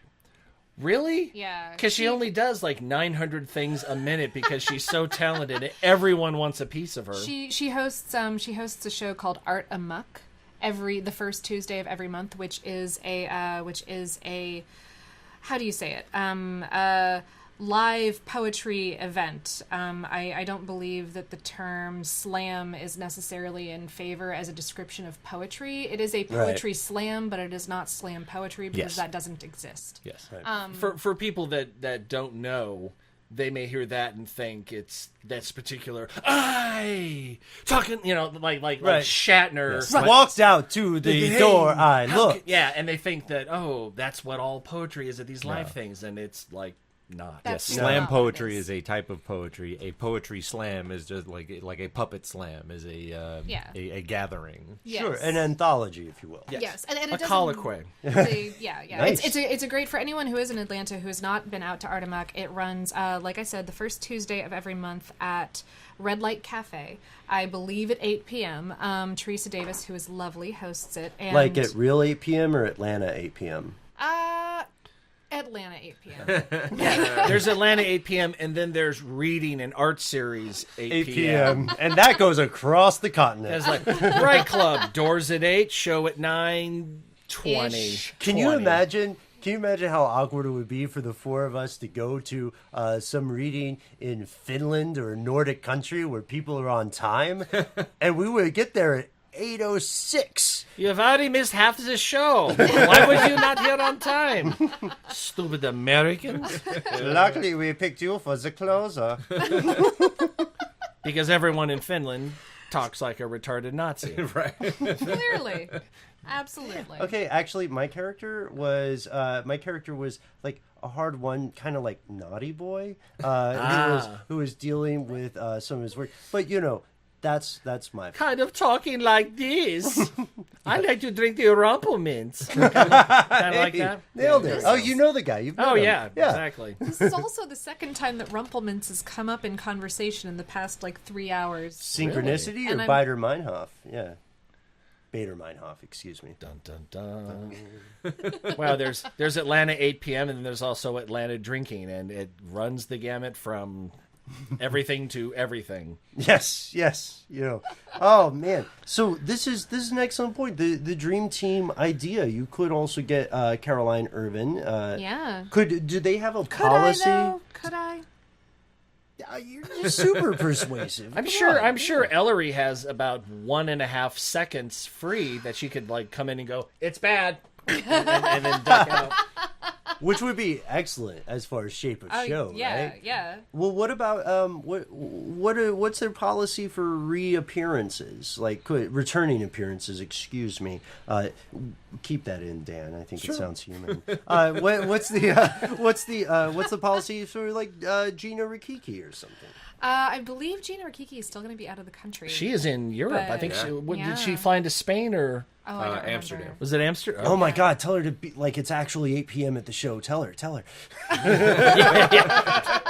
Speaker 4: Really?
Speaker 5: Yeah.
Speaker 4: Because she only does like 900 things a minute because she's so talented and everyone wants a piece of her.
Speaker 5: She hosts a show called Art Amok the first Tuesday of every month, which is a how do you say it? Live poetry event. I don't believe that the term slam is necessarily in favor as a description of poetry. It is a poetry slam, but it is not slam poetry because
Speaker 3: Yes.
Speaker 5: that doesn't exist.
Speaker 3: Yes.
Speaker 4: For people that don't know, they may hear that and think it's that's particular. Talking, like
Speaker 6: Right.
Speaker 4: Shatner.
Speaker 6: Walked out to the
Speaker 4: Hey,
Speaker 6: door. I
Speaker 4: how
Speaker 6: look.
Speaker 4: could- yeah, and they think that that's what all poetry is at these live things, and it's like not.
Speaker 5: That's
Speaker 3: Slam
Speaker 5: not what it
Speaker 3: poetry
Speaker 5: is.
Speaker 3: is a type of poetry. A poetry slam is just like a puppet slam is a gathering.
Speaker 5: Yes.
Speaker 6: Sure, an anthology, if you will.
Speaker 5: Yes, and it
Speaker 4: a
Speaker 5: doesn't-
Speaker 4: colloquy.
Speaker 5: Yeah.
Speaker 6: Nice.
Speaker 5: It's a great for anyone who is in Atlanta who has not been out to Art Amok. It runs, like I said, the first Tuesday of every month at Red Light Cafe. I believe at 8 p.m. Teresa Davis, who is lovely, hosts it. And,
Speaker 6: Like at real 8 p.m. or Atlanta 8 p.m.?
Speaker 5: Atlanta 8 p.m.
Speaker 4: There's Atlanta 8 p.m. and then there's reading and art series 8 p.m.
Speaker 6: And that goes across the continent.
Speaker 4: It's like Right Club, doors at 8, show at 9:20.
Speaker 5: Ish.
Speaker 6: Can you imagine? Can you imagine how awkward it would be for the four of us to go to some reading in Finland or a Nordic country where people are on time, and we would get there at 8:06?
Speaker 4: You've already missed half the show. Why would you not here on time? Stupid Americans.
Speaker 6: Luckily, we picked you for the closer.
Speaker 4: Because everyone in Finland talks like a retarded Nazi.
Speaker 3: Right.
Speaker 5: Clearly. Absolutely.
Speaker 6: Okay, actually, my character was like a hard one, kind of like naughty boy, who was dealing with some of his work. But that's my
Speaker 4: Kind of talking like this. I like to drink the Rumpelmints. Kind of like that.
Speaker 6: nailed it. Oh, you know the guy. You've met
Speaker 4: Oh,
Speaker 6: him.
Speaker 4: yeah, exactly.
Speaker 5: This is also the second time that Rumpelmints has come up in conversation in the past, 3 hours.
Speaker 6: Synchronicity
Speaker 5: Really?
Speaker 6: or
Speaker 5: And
Speaker 6: Bader Meinhof? Yeah. Bader Meinhof, excuse me.
Speaker 4: Dun, dun, dun. Well, there's Atlanta 8 p.m. and then there's also Atlanta drinking, and it runs the gamut from everything to everything.
Speaker 6: Yes. Oh man. So this is an excellent point. The dream team idea. You could also get Caroline Irvin.
Speaker 5: Yeah.
Speaker 6: Do they have a
Speaker 5: Could
Speaker 6: policy?
Speaker 5: I, though? Could I?
Speaker 6: You're super persuasive.
Speaker 4: I'm sure Ellery has about 1.5 seconds free that she could come in and go, it's bad, and then duck out.
Speaker 6: Which would be excellent as far as shape of show,
Speaker 5: yeah,
Speaker 6: right?
Speaker 5: yeah.
Speaker 6: Well, what about what's their policy for reappearances, returning appearances? Excuse me. Keep that in, Dan. I think it sounds human. What's the policy for Gina Rikiki or something?
Speaker 5: I believe Gina Rikiki is still going to be out of the country.
Speaker 4: She is in Europe. I think
Speaker 5: But-
Speaker 4: did she fly into Spain or
Speaker 5: Oh, I don't remember.
Speaker 3: Amsterdam.
Speaker 4: was it Amsterdam?
Speaker 6: Oh my God! Tell her to be it's actually 8 p.m. at the show. Tell her.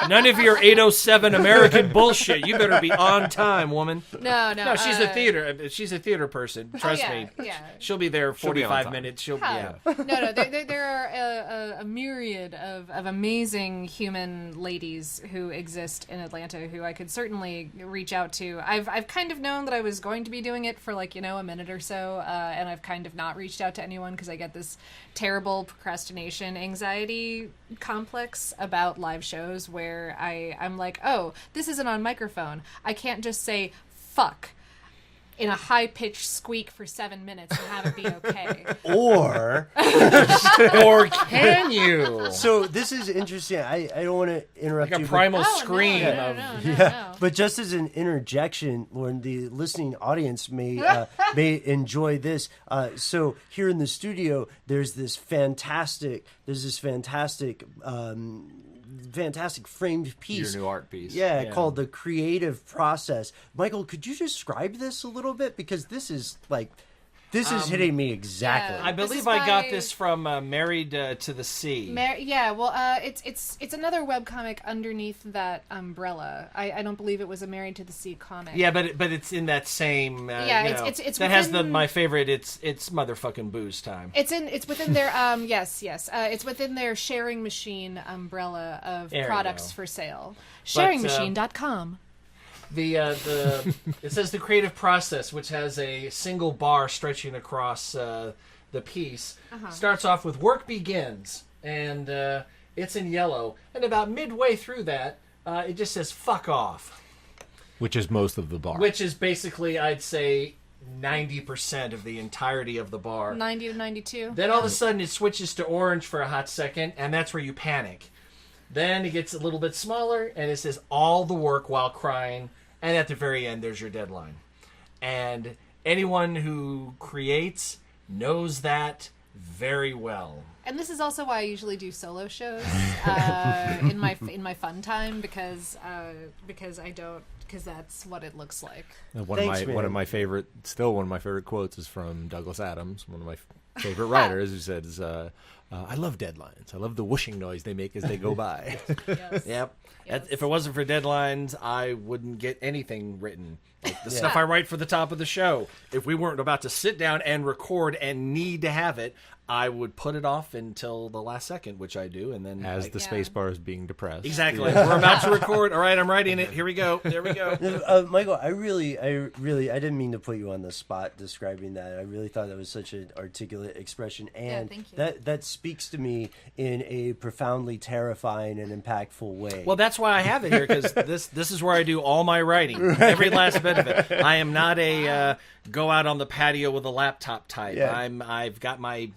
Speaker 4: None of your 8:07 American bullshit. You better be on time, woman.
Speaker 5: No.
Speaker 4: No, she's a theater. She's a theater person. Trust
Speaker 5: yeah,
Speaker 4: me.
Speaker 5: yeah.
Speaker 4: She'll be there
Speaker 3: She'll be on
Speaker 4: 45
Speaker 3: time.
Speaker 4: minutes. She'll
Speaker 5: No. There are a myriad of amazing human ladies who exist in Atlanta who I could certainly reach out to. I've kind of known that I was going to be doing it for a minute or so, and I've kind of not reached out to anyone because I get this terrible procrastination anxiety complex about live shows where I'm like, oh, this isn't on microphone. I can't just say fuck in a high-pitched squeak for 7 minutes and have it be okay.
Speaker 6: Or
Speaker 4: Or can you?
Speaker 6: so this is interesting. I don't want to interrupt
Speaker 4: Like a
Speaker 6: you.
Speaker 4: primal
Speaker 5: Oh,
Speaker 4: scream
Speaker 5: no,
Speaker 4: of
Speaker 5: no.
Speaker 6: But just as an interjection, when the listening audience may enjoy this, so here in the studio, there's this fantastic fantastic framed piece.
Speaker 3: Your new art piece.
Speaker 6: Yeah, called The Creative Process. Michael, could you describe this a little bit? Because this is hitting me exactly.
Speaker 5: Yeah.
Speaker 4: I
Speaker 5: This
Speaker 4: believe
Speaker 5: is
Speaker 4: I got
Speaker 5: by-
Speaker 4: this from Married to the Sea.
Speaker 5: It's another webcomic underneath that umbrella. I don't believe it was a Married to the Sea comic.
Speaker 4: Yeah, but it's in that same.
Speaker 5: It's
Speaker 4: that has
Speaker 5: within-
Speaker 4: my favorite. It's motherfucking booze time.
Speaker 5: It's within their it's within their sharing machine umbrella of
Speaker 4: There you
Speaker 5: products
Speaker 4: go.
Speaker 5: for sale. Sharingmachine.com.
Speaker 4: It says The Creative Process, which has a single bar stretching across the piece. Starts off with work begins, and it's in yellow. And about midway through that, it just says fuck off,
Speaker 3: Which is most of the bar.
Speaker 4: which is basically, I'd say, 90% of the entirety of the bar.
Speaker 5: 90 to 92.
Speaker 4: Then all of a sudden it switches to orange for a hot second, and that's where you panic. Then it gets a little bit smaller, and it says all the work while crying, and at the very end there's your deadline. And anyone who creates knows that very well.
Speaker 5: And this is also why I usually do solo shows in my fun time because that's what it looks like.
Speaker 3: One of my favorite quotes is from Douglas Adams, one of my favorite writers, who says, "I love deadlines. I love the whooshing noise they make as they go by."
Speaker 5: Yes.
Speaker 4: Yep.
Speaker 5: Yes.
Speaker 4: If it wasn't for deadlines, I wouldn't get anything written. Like the stuff I write for the top of the show. If we weren't about to sit down and record and need to have it, I would put it off until the last second, which I do, and then
Speaker 3: As the space bar is being depressed.
Speaker 4: exactly. We're about to record. All right, I'm writing it. Here we go. There we go.
Speaker 6: Michael, I didn't mean to put you on the spot describing that. I really thought that was such an articulate expression, and
Speaker 5: thank you.
Speaker 6: that speaks to me in a profoundly terrifying and impactful way.
Speaker 4: Well, that's why I have it here, because this is where I do all my writing, every last bit of it. I am not a go out on the patio with a laptop type.
Speaker 6: Yeah.
Speaker 4: I've got my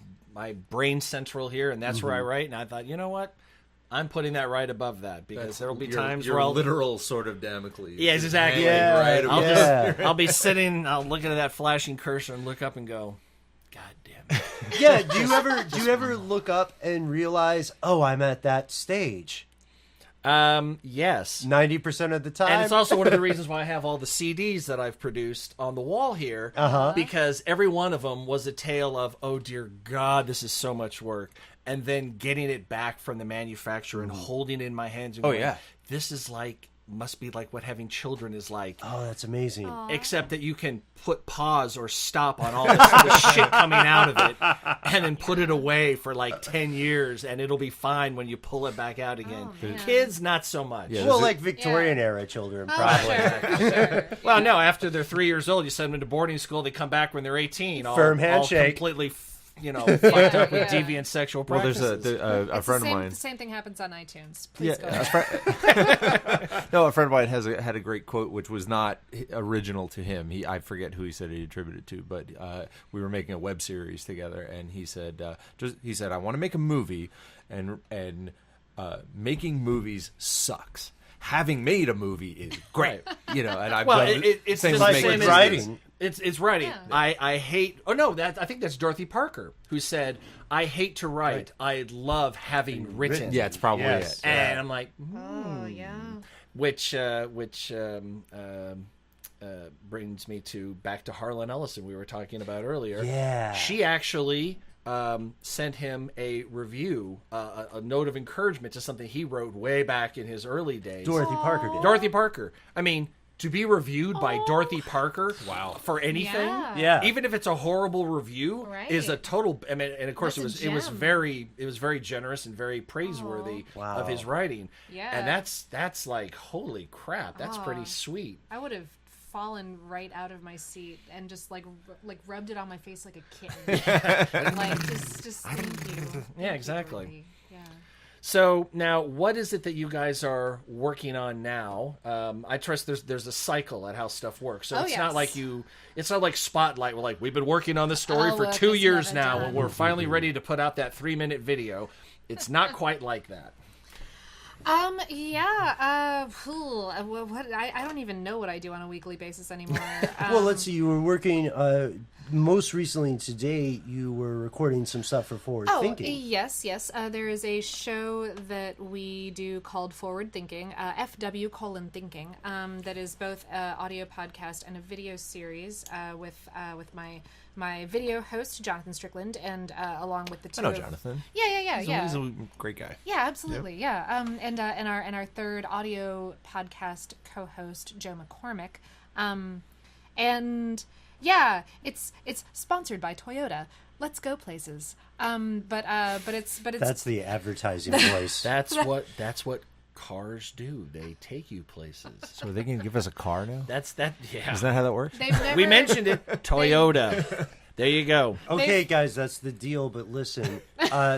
Speaker 4: brain central here, and that's where I write. And I thought, you know what? I'm putting that right above that, because there will be times where I'll
Speaker 3: literal sort of Damocles.
Speaker 4: Yes, exactly.
Speaker 6: Yeah,
Speaker 3: Right
Speaker 4: I'll
Speaker 6: yeah.
Speaker 4: I'll be sitting, I'll look at that flashing cursor and look up and go, God damn it.
Speaker 6: Yeah, do you ever look up and realize, oh, I'm at that stage?
Speaker 4: Yes.
Speaker 6: 90% of the time.
Speaker 4: And it's also one of the reasons why I have all the CDs that I've produced on the wall here, because every one of them was a tale of, oh dear God, this is so much work, and then getting it back from the manufacturer and holding it in my hands and going,
Speaker 3: yeah.
Speaker 4: this is must be like what having children is like.
Speaker 6: Oh, that's amazing.
Speaker 4: Except that you can put pause or stop on all the shit coming out of it, and then put it away for like 10 years, and it'll be fine when you pull it back out again.
Speaker 5: man.
Speaker 4: Kids, not so much.
Speaker 3: Yeah.
Speaker 6: Well, like Victorian era children, probably.
Speaker 5: Sure.
Speaker 4: Well, no, after they're 3 years old, you send them to boarding school, they come back when they're 18.
Speaker 6: Firm
Speaker 4: all
Speaker 6: handshake.
Speaker 4: completely, fucked up with
Speaker 5: Yeah.
Speaker 4: deviant sexual
Speaker 3: Well,
Speaker 4: practices.
Speaker 3: there's a friend of mine.
Speaker 5: The same thing happens on iTunes. Please go
Speaker 3: Yeah,
Speaker 5: ahead.
Speaker 3: a friend of mine had a great quote, which was not original to him. I forget who he said he attributed to, but we were making a web series together, and he said, I want to make a movie, and making movies sucks. Having made a movie is great, and I've
Speaker 4: well,
Speaker 3: done
Speaker 4: it's
Speaker 3: things
Speaker 4: just the
Speaker 3: make
Speaker 4: same
Speaker 3: it
Speaker 4: as
Speaker 6: writing.
Speaker 4: It's writing.
Speaker 5: Yeah.
Speaker 4: I hate. Oh no, I think that's Dorothy Parker who said, "I hate to write. I love having written."
Speaker 3: Yeah, it's probably
Speaker 6: Yes.
Speaker 3: it.
Speaker 4: And I'm like,
Speaker 5: Oh, yeah.
Speaker 4: which brings me back to Harlan Ellison we were talking about earlier.
Speaker 6: Yeah.
Speaker 4: She actually sent him a review, a note of encouragement to something he wrote way back in his early days.
Speaker 6: Dorothy Parker did.
Speaker 4: Dorothy Parker. I mean, to be reviewed by Dorothy Parker, for anything,
Speaker 6: Yeah.
Speaker 4: even if it's a horrible review,
Speaker 5: Right.
Speaker 4: is a total. I mean, and of course
Speaker 5: That's a
Speaker 4: it was
Speaker 5: gem.
Speaker 4: very generous and very praiseworthy
Speaker 6: Wow.
Speaker 4: of his writing.
Speaker 5: Yeah.
Speaker 4: And that's like, holy crap, that's pretty sweet.
Speaker 5: I would have fallen right out of my seat and just like rubbed it on my face like a kitten. Like just thank you. Thank you,
Speaker 4: exactly.
Speaker 5: Dorothy. Yeah.
Speaker 4: So now, what is it that you guys are working on now? I trust there's a cycle at how stuff works. So
Speaker 5: Oh,
Speaker 4: it's not
Speaker 5: yes.
Speaker 4: like it's not like Spotlight. We're like, we've been working on this story
Speaker 5: Oh,
Speaker 4: for
Speaker 5: look,
Speaker 4: 2
Speaker 5: it's
Speaker 4: years
Speaker 5: never
Speaker 4: now,
Speaker 5: done.
Speaker 4: and we're finally ready to put out that 3-minute video. It's not quite like that.
Speaker 5: What I don't even know what I do on a weekly basis anymore.
Speaker 6: Well, let's see. You were working most recently today, you were recording some stuff for Forward Thinking.
Speaker 5: Yes. There is a show that we do called Forward Thinking, FW:"Thinking, that is both an audio podcast and a video series with my video host Jonathan Strickland, and along with the two.
Speaker 3: I know Jonathan.
Speaker 5: Yeah.
Speaker 3: He's a great guy.
Speaker 5: Yeah, absolutely. Yep. Yeah. And our third audio podcast co-host Joe McCormick. And yeah, it's sponsored by Toyota. Let's go places. But it's
Speaker 6: That's the advertising voice.
Speaker 4: That's what cars do. They take you places.
Speaker 3: So they can give us a car now?
Speaker 4: Yeah.
Speaker 3: Is that how that works?
Speaker 5: they've never,
Speaker 4: We mentioned it. Toyota. There you go.
Speaker 6: Okay, guys, that's the deal. But listen,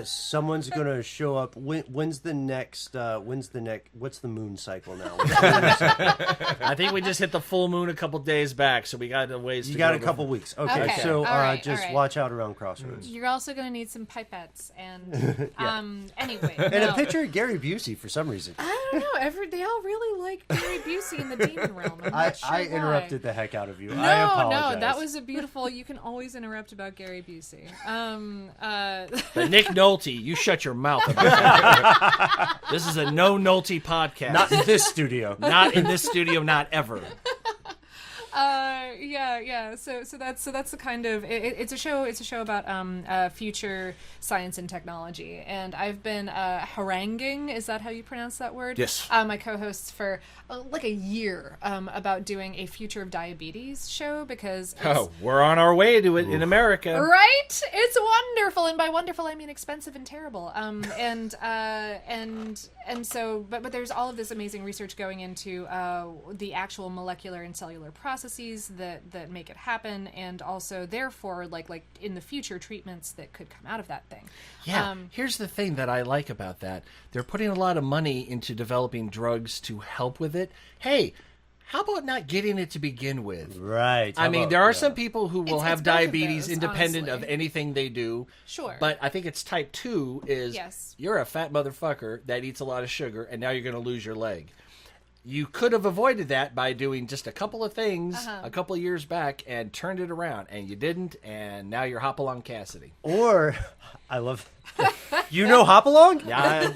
Speaker 6: someone's gonna show up. What's the moon cycle now?
Speaker 4: I think we just hit the full moon a couple days back, so we got a ways to
Speaker 6: You
Speaker 4: go.
Speaker 6: got a couple weeks. Okay, so
Speaker 5: All right,
Speaker 6: just
Speaker 5: all right.
Speaker 6: watch out around Crossroads.
Speaker 5: You're also going to need some pipettes and anyway.
Speaker 6: And
Speaker 5: no.
Speaker 6: a picture of Gary Busey for some reason.
Speaker 5: I don't know. They all really like Gary Busey in the demon realm. I'm not sure
Speaker 6: I
Speaker 5: why.
Speaker 6: interrupted the heck out of you.
Speaker 5: No,
Speaker 6: I apologize.
Speaker 5: no, that was a beautiful. You can always interrupt about Gary Busey.
Speaker 4: But Nick Nolte, you shut your mouth about that. This is a no Nolte podcast.
Speaker 6: not in this studio.
Speaker 4: Not in this studio, not ever.
Speaker 5: Yeah. So that's the kind of it's a show about future science and technology, and I've been haranguing. Is that how you pronounce that word?
Speaker 3: Yes.
Speaker 5: My co-hosts for like a year about doing a future of diabetes show because it's,
Speaker 4: We're on our way to it in America.
Speaker 5: right? It's wonderful, and by wonderful I mean expensive and terrible. And so, but there's all of this amazing research going into the actual molecular and cellular processes that make it happen, and also therefore like in the future treatments that could come out of that thing.
Speaker 4: Yeah, here's the thing that I like about that. They're putting a lot of money into developing drugs to help with it. Hey, how about not getting it to begin with?
Speaker 6: Right.
Speaker 4: I mean, there are some people who will
Speaker 5: It's
Speaker 4: have
Speaker 5: both of
Speaker 4: diabetes
Speaker 5: those,
Speaker 4: independent of
Speaker 5: honestly.
Speaker 4: anything they do.
Speaker 5: Sure.
Speaker 4: But I think it's type 2 is
Speaker 5: Yes.
Speaker 4: you're a fat motherfucker that eats a lot of sugar, and now you're going to lose your leg. You could have avoided that by doing just a couple of things a couple of years back and turned it around, and you didn't, and now you're Hopalong Cassidy.
Speaker 6: Or, I love. You know Hopalong?
Speaker 4: Yeah,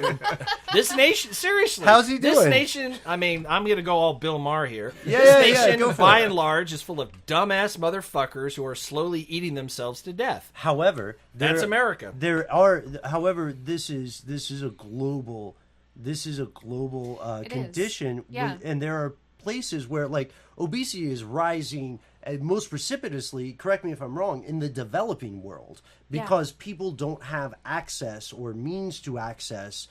Speaker 4: this nation, seriously.
Speaker 6: How's he
Speaker 4: This
Speaker 6: doing?
Speaker 4: nation, I mean, I'm going to go all Bill Maher here.
Speaker 6: Yeah,
Speaker 4: this
Speaker 6: yeah,
Speaker 4: nation,
Speaker 6: go for
Speaker 4: by
Speaker 6: it.
Speaker 4: and large, is full of dumbass motherfuckers who are slowly eating themselves to death.
Speaker 6: However,
Speaker 4: That's America.
Speaker 6: There are, however, this is a global. This is a global
Speaker 5: It is.
Speaker 6: condition,
Speaker 5: Yeah.
Speaker 6: and there are places where like obesity is rising most precipitously. Correct me if I'm wrong. In the developing world, because people don't have access or means to access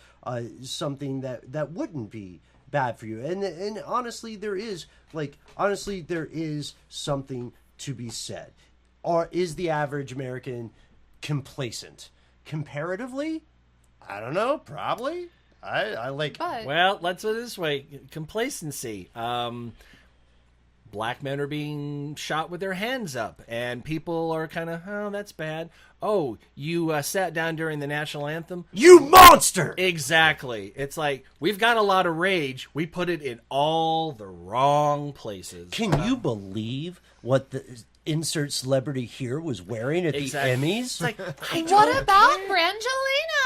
Speaker 6: something that wouldn't be bad for you. And honestly, there is something to be said. Or is the average American complacent comparatively? I don't know. Probably. I like.
Speaker 5: But
Speaker 4: Well, let's put it this way. Complacency. Black men are being shot with their hands up, and people are kind of, oh, that's bad. Oh, you sat down during the national anthem?
Speaker 6: You monster!
Speaker 4: Exactly. It's like, we've got a lot of rage. We put it in all the wrong places.
Speaker 6: Can you believe what the insert celebrity here was wearing at
Speaker 4: Exactly.
Speaker 6: the Emmys?
Speaker 4: It's like,
Speaker 5: what about Brangelina?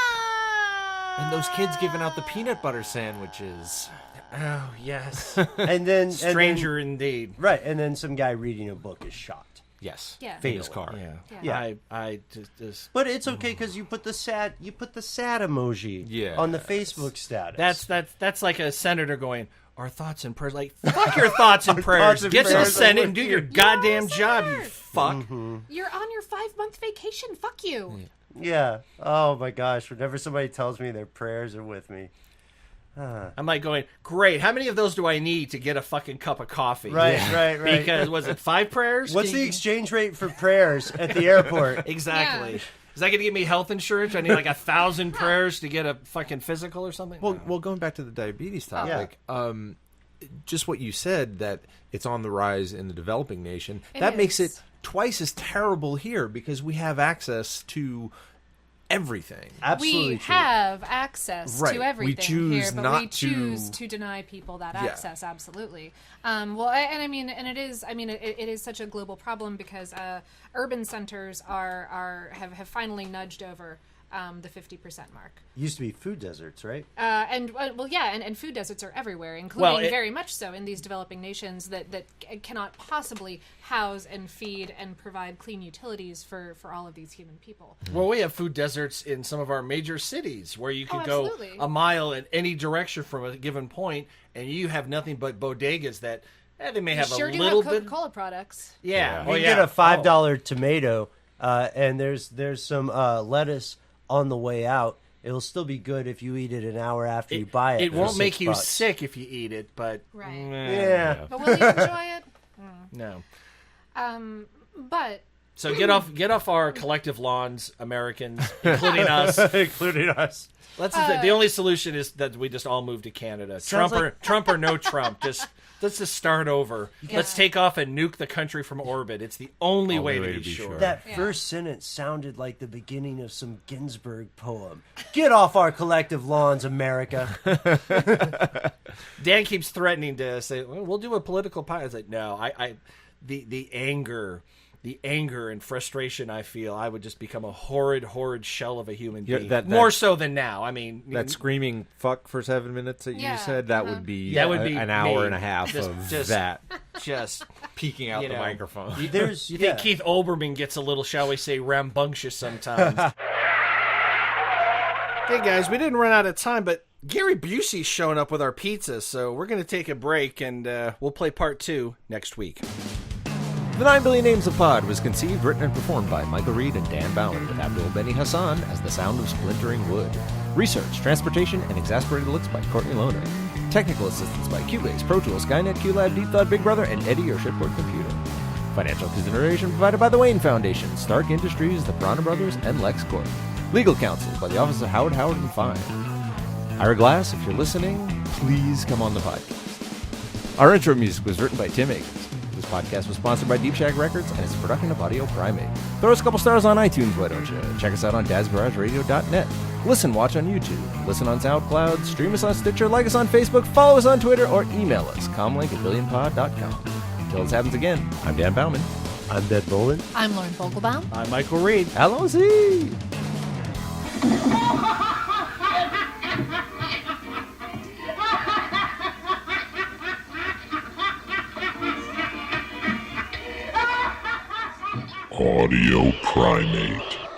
Speaker 3: And those kids giving out the peanut butter sandwiches.
Speaker 4: oh, yes.
Speaker 6: and then
Speaker 4: Stranger indeed.
Speaker 6: right? And then some guy reading a book is shot.
Speaker 3: Yes.
Speaker 5: Yeah.
Speaker 3: In his car.
Speaker 4: Yeah.
Speaker 6: Yeah.
Speaker 4: I just
Speaker 6: But it's okay because you put the sad emoji on the Facebook status.
Speaker 4: that's like a senator going, our thoughts and prayers. Like, fuck your thoughts and prayers.
Speaker 6: thoughts and
Speaker 4: Get to the
Speaker 6: prayers are
Speaker 4: Senate
Speaker 6: with
Speaker 4: and do
Speaker 6: you.
Speaker 4: your goddamn
Speaker 5: You're a
Speaker 4: job, you
Speaker 5: senator.
Speaker 4: fuck.
Speaker 5: You're on your 5-month vacation. Fuck you.
Speaker 6: Yeah. Oh my gosh! Whenever somebody tells me their prayers are with me,
Speaker 4: I'm like going, great. How many of those do I need to get a fucking cup of coffee?
Speaker 6: right.
Speaker 4: Because was it 5 prayers?
Speaker 6: What's
Speaker 4: Can
Speaker 6: the
Speaker 4: you-
Speaker 6: exchange rate for prayers at the airport?
Speaker 4: Exactly.
Speaker 5: Yeah.
Speaker 4: Is that going to give me health insurance? I need like 1,000 prayers to get a fucking physical or something?
Speaker 3: Well, going back to the diabetes topic, just what you said, that it's on the rise in the developing nation,
Speaker 5: It
Speaker 3: that makes
Speaker 5: is.
Speaker 3: it twice as terrible here because we have access to everything.
Speaker 6: Absolutely
Speaker 5: We
Speaker 6: true.
Speaker 5: have access
Speaker 3: Right.
Speaker 5: to
Speaker 3: We
Speaker 5: everything
Speaker 3: choose
Speaker 5: here, but
Speaker 3: not
Speaker 5: we choose
Speaker 3: to-
Speaker 5: to deny people that
Speaker 3: Yeah.
Speaker 5: access. Absolutely. It is such a global problem because urban centers have finally nudged over the 50% mark.
Speaker 6: Used to be food deserts, right?
Speaker 5: And food deserts are everywhere, including
Speaker 4: it-
Speaker 5: very much so in these developing nations that cannot possibly house and feed and provide clean utilities for all of these human people.
Speaker 4: Well, we have food deserts in some of our major cities where you can go
Speaker 5: absolutely.
Speaker 4: a mile in any direction from a given point, and you have nothing but bodegas that they may have
Speaker 5: Sure
Speaker 4: a
Speaker 5: do
Speaker 4: little
Speaker 5: have
Speaker 4: bit.
Speaker 5: Coca-Cola products.
Speaker 4: Yeah,
Speaker 6: You get a $5 tomato, and there's some lettuce on the way out. It'll still be good if you eat it an hour after you buy it.
Speaker 4: It
Speaker 6: for
Speaker 4: won't make you
Speaker 6: $6.
Speaker 4: sick if you eat it, but
Speaker 5: Right.
Speaker 6: Yeah.
Speaker 5: But will you enjoy it?
Speaker 4: no.
Speaker 5: But
Speaker 4: So get off our collective lawns, Americans, including us.
Speaker 6: Including us.
Speaker 4: The only solution is that we just all move to Canada.
Speaker 6: Sounds
Speaker 4: Trump or no Trump. Let's just start over. Let's take off and nuke the country from orbit. It's the only way to be sure.
Speaker 6: That first sentence sounded like the beginning of some Ginsberg poem. Get off our collective lawns, America.
Speaker 4: Dan keeps threatening to say, well, we'll do a political pie. It's like, no, the anger and frustration I feel, I would just become a horrid shell of a human being. More so than now. I mean,
Speaker 3: That screaming fuck for 7 minutes that
Speaker 5: Yeah,
Speaker 3: you said, that would be,
Speaker 4: That would be
Speaker 3: an hour
Speaker 4: me.
Speaker 3: and a half of
Speaker 4: Just-
Speaker 3: that
Speaker 4: just
Speaker 3: peeking out
Speaker 4: you
Speaker 3: the
Speaker 4: know,
Speaker 3: microphone.
Speaker 6: There's
Speaker 4: you think Keith Olbermann gets a little, shall we say, rambunctious sometimes. Hey guys, we didn't run out of time, but Gary Busey's showing up with our pizza, so we're going to take a break and we'll play part 2 next week.
Speaker 3: The 9 Billion Names of Pod was conceived, written, and performed by Michael Reed and Dan Bauman, with Abdul Beni Hassan as the sound of splintering wood. Research, transportation, and exasperated looks by Courtney Lohner. Technical assistance by Cubase, Pro Tools, Skynet, QLab, Deep Thought, Big Brother, and Eddie, your shipboard computer. Financial consideration provided by the Wayne Foundation, Stark Industries, the Piranha Brothers, and LexCorp. Legal counsel by the Office of Howard & Fine. Ira Glass, if you're listening, please come on the podcast. Our intro music was written by Tim Akins. This podcast was sponsored by Deep Shack Records and is a production of Audio Primate. Throw us a couple stars on iTunes, why don't you? Check us out on DazGarageRadio.net. Listen, watch on YouTube. Listen on SoundCloud. Stream us on Stitcher. Like us on Facebook. Follow us on Twitter. Or email us, comlink@billionpod.com. Until this happens again, I'm Dan Bauman.
Speaker 6: I'm Bed Bolin.
Speaker 5: I'm Lauren Vogelbaum.
Speaker 4: I'm Michael Reed.
Speaker 3: Allons-y!
Speaker 2: Audio Primate.